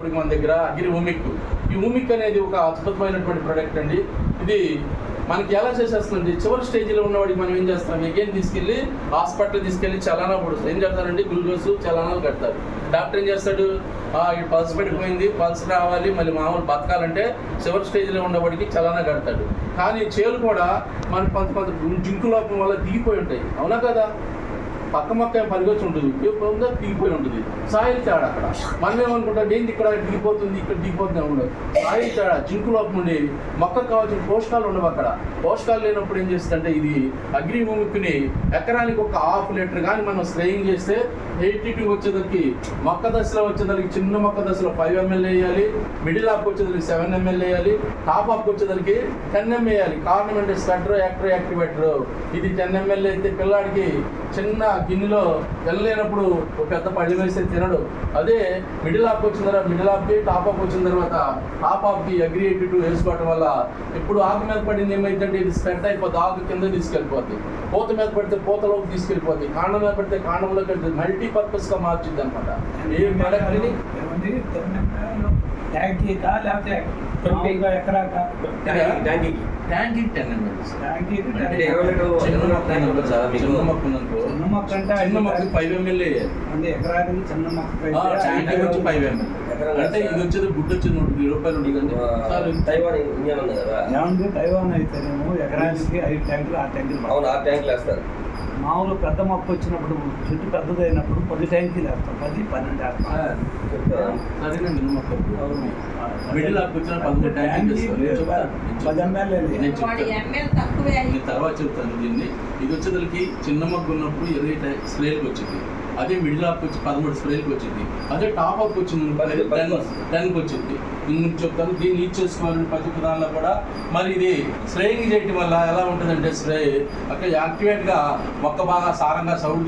మన దగ్గర అగ్రి ఊమిక్. ఈ ఊమిక్ అనేది ఒక అద్భుతమైనటువంటి ప్రోడక్ట్ అండి. ఇది మనకి ఎలా చేసేస్తుంది, చివరి స్టేజ్లో ఉన్నవాడికి మనం ఏం చేస్తాం, ఎగైన్ తీసుకెళ్ళి హాస్పిటల్ తీసుకెళ్ళి చలానా పడుతుంది. ఏం చేస్తారండి, గ్లూకోజ్ చలానాలు కడతారు. డాక్టర్ ఏం చేస్తాడు, పల్స్ పెట్టిపోయింది, పల్స్ రావాలి, మళ్ళీ మామూలు బతకాలంటే చివరి స్టేజ్లో ఉన్నవాడికి చలానా కడతాడు. కానీ చేలు కూడా మనకు కొంత జింకు లోపం వల్ల దిగిపోయి ఉంటాయి, అవునా కదా. పక్క మొక్క పరిగొచ్చి ఉంటుంది, ఉందా దిగిపోయి ఉంటుంది. సాయిల్ తేడా అక్కడ మనం ఏమనుకుంటాం, ఏంటి ఇక్కడ దిగిపోతుంది, ఇక్కడ దిగిపోతుంది ఉండదు. సాయిల్ తేడా, జింకు లోపం ఉండేవి, మొక్కకు కావాల్సిన పోషకాలు ఉండవు. అక్కడ పోషకాలు లేనప్పుడు ఏం చేస్తుందంటే, ఇది అగ్రి ఊమిక్ని ఎకరానికి ఒక 1/2 లీటర్ కానీ మనం స్ప్రేయింగ్ చేస్తే 82 వచ్చేదానికి, మొక్క దశలో వచ్చేదానికి చిన్న మొక్క దశలో 5 ml వేయాలి, మిడిల్ ఆఫ్కి వచ్చేదానికి 7 ml వేయాలి, టాప్ ఆఫ్కి వచ్చేదానికి 10 ml వేయాలి. కారణం అంటే స్వెటర్ యాక్టివేటర్. ఇది 10 ml అయితే పిల్లాడికి చిన్న గిన్నెలో వెళ్ళలేనప్పుడు ఒక పెద్ద పళ్ళి వేస్తే తినడు. అదే మిడిల్ ఆఫ్కి వచ్చిన తర్వాత మిడిల్ ఆఫ్కి, టాప్ ఆఫ్ వచ్చిన తర్వాత టాప్ ఆఫ్కి అగ్రి 82 వేసుకోవడం వల్ల ఇప్పుడు ఆకు మీద పడింది ఏమైందంటే, ఇది స్ప్రెడ్ అయిపోతుంది, ఆకు కింద తీసుకెళ్ళిపోతుంది. పూత మీద పడితే పూతలోకి తీసుకెళ్ళిపోతుంది, కాండం మీద పడితే కాండంలోకి వెళ్తుంది, మల్టీపర్పస్గా మార్చిద్ది అనమాట. ఏ ప్రోడక్ట్ని ట్యాంకీ 10 ml. చిన్న మొక్క ఉందనుకో, చిన్న మొక్క 5 ml వేయాలి. ట్యాంకీ వచ్చి 5 ml. అంటే ఇది వచ్చేది గుడ్డు వచ్చేది 120 రూపాయలు ఉంటుంది. తైవాన్ అయితేనేమో ఎకరానికి 5 ట్యాంకులు 6 ట్యాంకులు వేస్తారు. మామూలు పెద్ద మొక్క వచ్చినప్పుడు, చెట్టు పెద్దదైనప్పుడు 10 ట్యాంకీలు వేస్తాం, 10-12 వేస్తాం. సరేనండి, మిడిల్ ఆఫ్ వచ్చిన 13 ట్యాంకీలు తర్వాత చెప్తాను దీన్ని. ఇది వచ్చేదానికి చిన్న మొక్క ఉన్నప్పుడు 20 స్ప్రేలకు వచ్చింది, అదే మిడిల్ ఆఫ్ వచ్చి 13 స్ప్రేలకు వచ్చింది, అదే టాప్ ఆఫ్ వచ్చింది 10కి వచ్చింది. చెప్తాను, దీన్ని యూజ్ చేసుకోవాలని ప్రతి దానిలో కూడా. మరి ఇది స్ప్రేయింగ్ చేయడం వల్ల ఎలా ఉంటుందంటే, స్ప్రే అక్కడ యాక్టివేట్గా మొక్క బాగా సారంగా సారం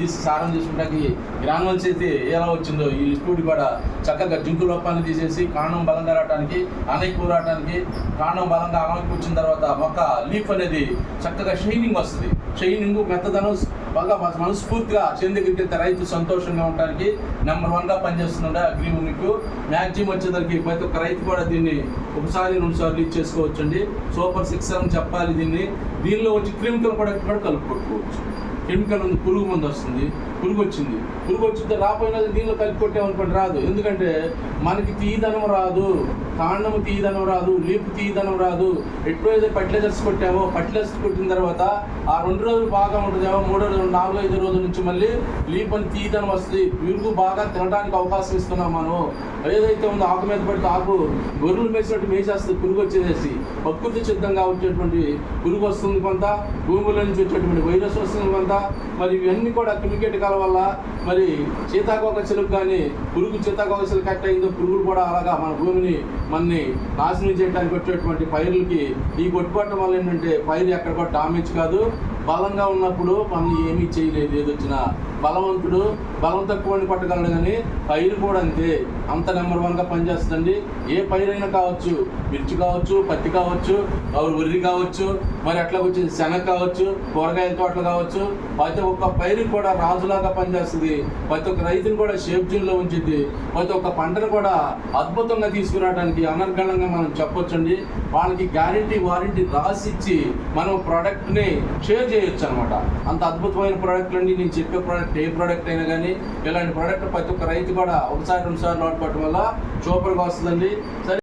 తీసుకుంటానికి గ్రానువల్స్ అయితే ఎలా వచ్చిందో ఈ లిక్విడ్ కూడా చక్కగా జింకు లోపాన్ని తీసేసి కాండం బలంగా రావడానికి, అనెక్కువ రావడానికి, కాండం బలంగా అనెక్కు వచ్చిన తర్వాత మొక్క లీఫ్ అనేది చక్కగా షైనింగ్ వస్తుంది. షైనింగ్ మెత్తదనం బాగా మనస్ఫూర్తిగా చేను దగ్గరికి వెళ్తే రైతు సంతోషంగా ఉండడానికి నెంబర్ 1గా పనిచేస్తుండే అగ్రి ఊమిక్. మ్యాక్సిమం వచ్చేసరికి ప్రతి ఒక్క రైతు కూడా దీన్ని 1-2 సార్లు యూజ్ చేసుకోవచ్చండి. సూపర్ 6 అని చెప్పాలి దీన్ని. దీనిలో వచ్చి కెమికల్ ప్రొడక్ట్ కూడా కలుపుకోవచ్చు. కెమికల్ ఉంది, పురుగు మందు వస్తుంది, పురుగు వచ్చింది రాపోయినా దీనిలో కలిపి కొట్టామనుకోండి రాదు. ఎందుకంటే మనకి తీదనం రాదు, కాండము తీదనం రాదు, లీపు తీదనం రాదు. ఎప్పుడైతే ఫర్టిలైజర్స్ కొట్టామో, ఫర్టిలైజర్స్ కొట్టిన తర్వాత ఆ 2 రోజులు బాగా ఉంటుందేమో, 3 రోజులు 4-5 రోజుల నుంచి మళ్ళీ లీప్ అని తీదనం వస్తుంది. పురుగు బాగా తినడానికి అవకాశం ఇస్తున్నాం మనం. ఏదైతే ఉందో ఆకు మీద పడితే ఆకు గొర్రెలు మేసినట్టు మేసేస్తుంది, పురుగు వచ్చేసేసి ప్రకృతి సిద్ధంగా వచ్చేటువంటి పురుగు వస్తుంది కొంత, భూముల నుంచి వచ్చేటువంటి వైరస్ వస్తుంది కొంత. మరి ఇవన్నీ కూడా కెమికల్ వల్ల మరి సీతాకోక చిలుకు కానీ సీతాకోక చిలుక కట్ అయిందో, పురుగులు కూడా అలాగా మన భూమిని మనని నాశనం చేయడానికి వచ్చేటువంటి పైర్లకి ఈ కొట్టుకోవటం వల్ల ఏంటంటే పైరు ఎక్కడ కూడా డామేజ్ కాదు. బలంగా ఉన్నప్పుడు మనం ఏమీ చేయలేదు, ఏదొచ్చినా బలవంతుడు బలం తక్కువని పట్టగలడు. కానీ పైరు కూడా అంతే, అంత నెంబర్ 1గా పనిచేస్తుందండి. ఏ పైరైనా కావచ్చు, మిర్చి కావచ్చు, పత్తి కావచ్చు, వరి కావచ్చు, మరి అట్లా వచ్చేది శనగ కావచ్చు, కూరగాయల తోటలు కావచ్చు, ప్రతి ఒక్క పైరు కూడా రాజులాగా పనిచేస్తుంది. ప్రతి ఒక్క రైతుని కూడా షేప్జిన్లో ఉంచుద్ది. ప్రతి ఒక్క పంటను కూడా అద్భుతంగా తీసుకురావడానికి అనర్గళంగా మనం చెప్పొచ్చండి. వాళ్ళకి గ్యారంటీ వారంటీ రాసిచ్చి మనం ప్రోడక్ట్ని షేర్ చేయొచ్చు అనమాట. అంత అద్భుతమైన ప్రోడక్ట్లు అండి. నేను చెప్పే ప్రోడక్ట్ ఏ ప్రోడక్ట్ అయినా కానీ ఇలాంటి ప్రోడక్ట్ ప్రతి ఒక్క రైతు కూడా 1-2 సార్లు వాడుకోవటం వల్ల సూపర్గా వస్తుందండి. సరే.